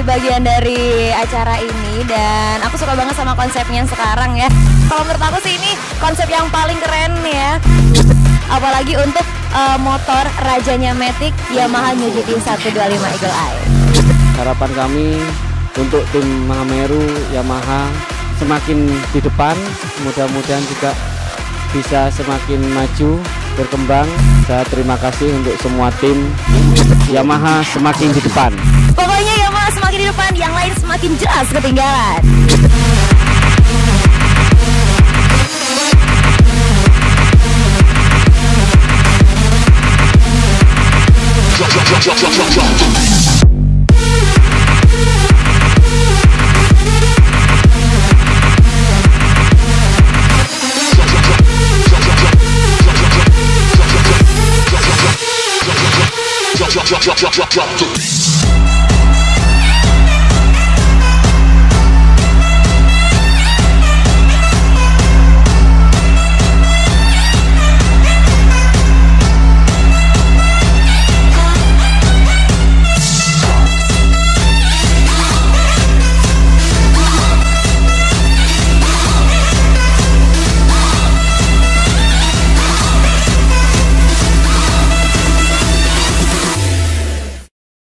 bagian dari acara ini dan aku suka banget sama konsepnya sekarang ya. Kalau menurut aku sih ini konsep yang paling keren ya. Apalagi untuk motor rajanya Matic Yamaha New GT 125 Eagle Eye. Harapan kami untuk tim Mahameru Yamaha semakin di depan, mudah-mudahan juga bisa semakin maju, berkembang. Saya terima kasih untuk semua tim Yamaha semakin di depan. Pokoknya Yamaha semakin di depan, yang lain semakin jelas ketinggalan. Drop.